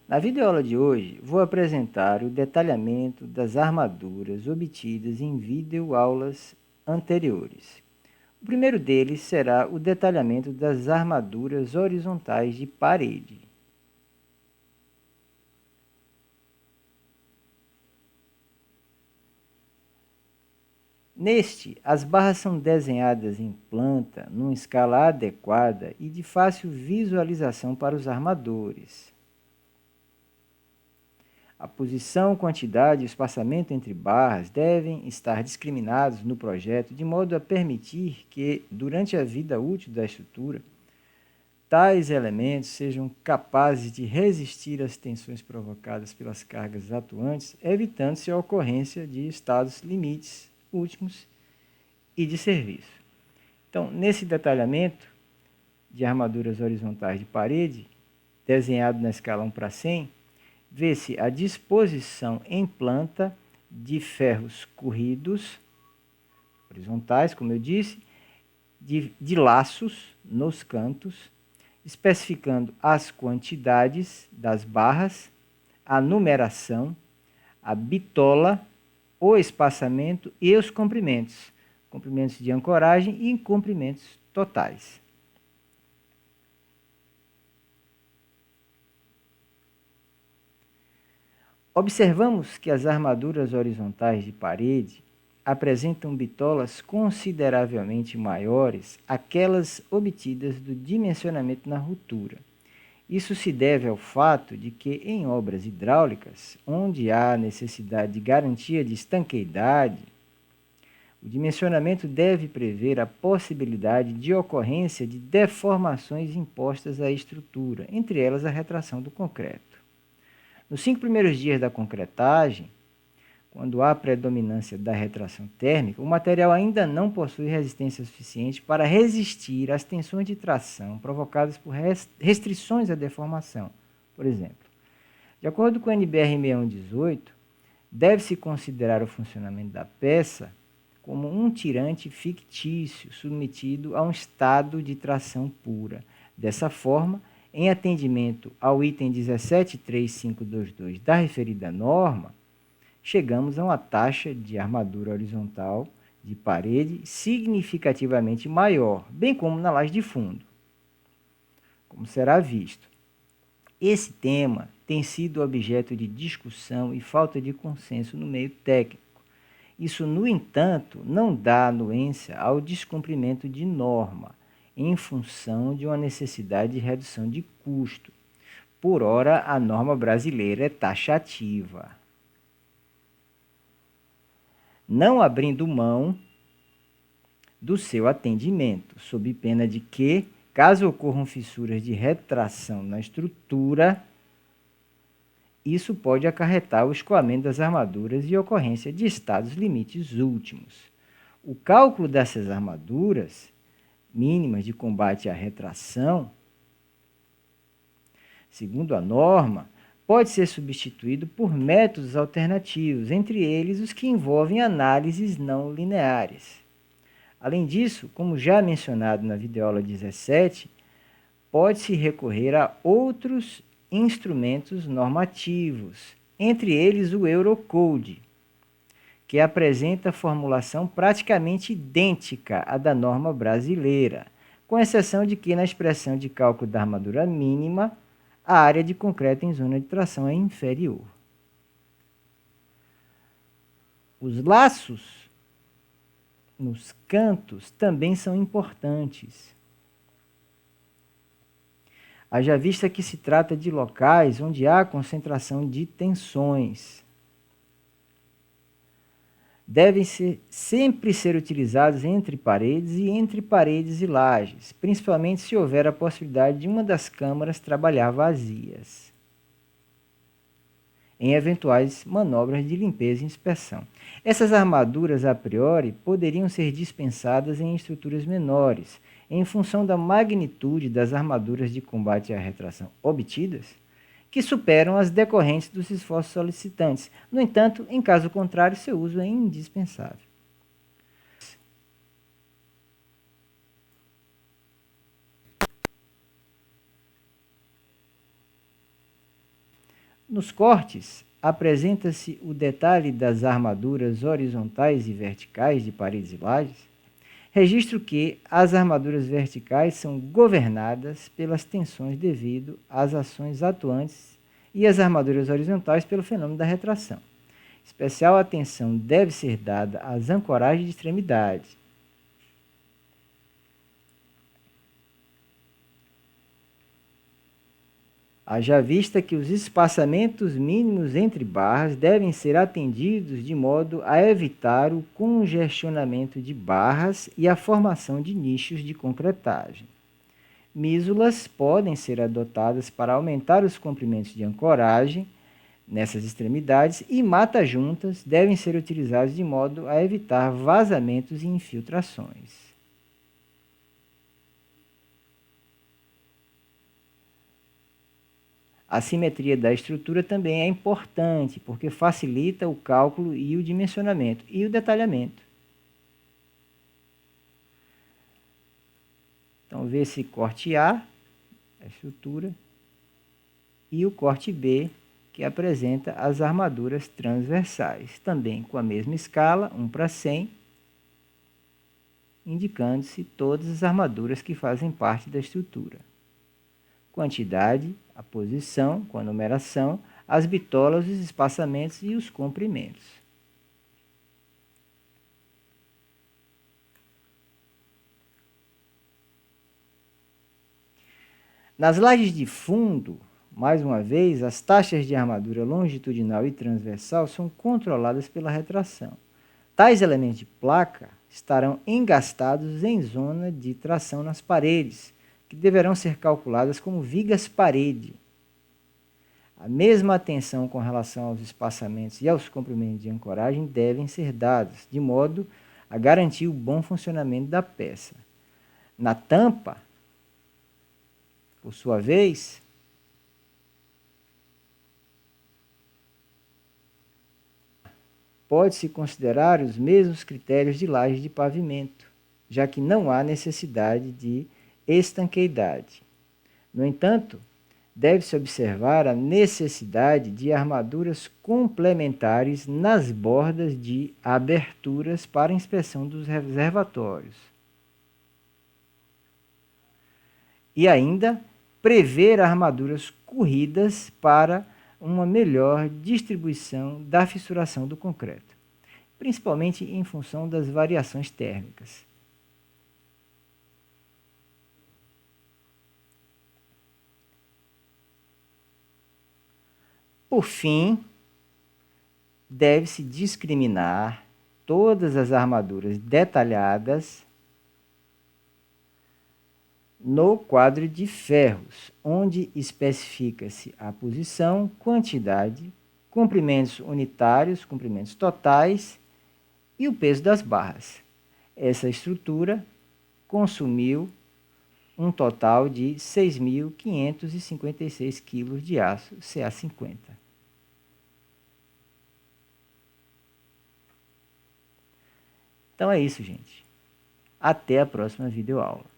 Na videoaula de hoje, vou apresentar o detalhamento das armaduras obtidas em videoaulas anteriores. O primeiro deles será o detalhamento das armaduras horizontais de parede. Neste, as barras são desenhadas em planta, numa escala adequada e de fácil visualização para os armadores. A posição, quantidade e o espaçamento entre barras devem estar discriminados no projeto de modo a permitir que, durante a vida útil da estrutura, tais elementos sejam capazes de resistir às tensões provocadas pelas cargas atuantes, evitando-se a ocorrência de estados limites últimos e de serviço. Então, nesse detalhamento de armaduras horizontais de parede, desenhado na escala 1:100, vê-se a disposição em planta de ferros corridos, horizontais, como eu disse, de laços nos cantos, especificando as quantidades das barras, a numeração, a bitola, o espaçamento e os comprimentos de ancoragem e comprimentos totais. Observamos que as armaduras horizontais de parede apresentam bitolas consideravelmente maiores àquelas obtidas do dimensionamento na ruptura. Isso se deve ao fato de que, em obras hidráulicas, onde há necessidade de garantia de estanqueidade, o dimensionamento deve prever a possibilidade de ocorrência de deformações impostas à estrutura, entre elas a retração do concreto. Nos 5 primeiros dias da concretagem, quando há predominância da retração térmica, o material ainda não possui resistência suficiente para resistir às tensões de tração provocadas por restrições à deformação. Por exemplo, de acordo com o NBR 6118, deve-se considerar o funcionamento da peça como um tirante fictício submetido a um estado de tração pura. Dessa forma, em atendimento ao item 17.3522 da referida norma, chegamos a uma taxa de armadura horizontal de parede significativamente maior, bem como na laje de fundo, como será visto. Esse tema tem sido objeto de discussão e falta de consenso no meio técnico. Isso, no entanto, não dá anuência ao descumprimento de norma, em função de uma necessidade de redução de custo. Por ora, a norma brasileira é taxativa, não abrindo mão do seu atendimento, sob pena de que, caso ocorram fissuras de retração na estrutura, isso pode acarretar o escoamento das armaduras e ocorrência de estados limites últimos. O cálculo dessas armaduras mínimas de combate à retração, segundo a norma, pode ser substituído por métodos alternativos, entre eles os que envolvem análises não lineares. Além disso, como já mencionado na videoaula 17, pode-se recorrer a outros instrumentos normativos, entre eles o Eurocode, que apresenta formulação praticamente idêntica à da norma brasileira, com exceção de que, na expressão de cálculo da armadura mínima, a área de concreto em zona de tração é inferior. Os laços nos cantos também são importantes. Haja vista que se trata de locais onde há concentração de tensões. Devem sempre ser utilizados entre paredes e entre paredes e lajes, principalmente se houver a possibilidade de uma das câmaras trabalhar vazias, em eventuais manobras de limpeza e inspeção. Essas armaduras, a priori, poderiam ser dispensadas em estruturas menores, em função da magnitude das armaduras de combate à retração obtidas, que superam as decorrentes dos esforços solicitantes. No entanto, em caso contrário, seu uso é indispensável. Nos cortes, apresenta-se o detalhe das armaduras horizontais e verticais de paredes e lajes. Registro que as armaduras verticais são governadas pelas tensões devido às ações atuantes e as armaduras horizontais pelo fenômeno da retração. Especial atenção deve ser dada às ancoragens de extremidade. Haja vista que os espaçamentos mínimos entre barras devem ser atendidos de modo a evitar o congestionamento de barras e a formação de nichos de concretagem. Mísulas podem ser adotadas para aumentar os comprimentos de ancoragem nessas extremidades e mata-juntas devem ser utilizados de modo a evitar vazamentos e infiltrações. A simetria da estrutura também é importante, porque facilita o cálculo e o dimensionamento e o detalhamento. Então, vê-se corte A, a estrutura, e o corte B, que apresenta as armaduras transversais, também com a mesma escala, 1:100, indicando-se todas as armaduras que fazem parte da estrutura. Quantidade, a posição com a numeração, as bitolas, os espaçamentos e os comprimentos. Nas lajes de fundo, mais uma vez, as taxas de armadura longitudinal e transversal são controladas pela retração. Tais elementos de placa estarão engastados em zona de tração nas paredes, que deverão ser calculadas como vigas-parede. A mesma atenção com relação aos espaçamentos e aos comprimentos de ancoragem devem ser dados, de modo a garantir o bom funcionamento da peça. Na tampa, por sua vez, pode-se considerar os mesmos critérios de laje de pavimento, já que não há necessidade de estanqueidade. No entanto, deve-se observar a necessidade de armaduras complementares nas bordas de aberturas para inspeção dos reservatórios. E ainda prever armaduras corridas para uma melhor distribuição da fissuração do concreto, principalmente em função das variações térmicas. Por fim, deve-se discriminar todas as armaduras detalhadas no quadro de ferros, onde especifica-se a posição, quantidade, comprimentos unitários, comprimentos totais e o peso das barras. Essa estrutura consumiu um total de 6.556 kg de aço CA50. Então é isso, gente. Até a próxima videoaula.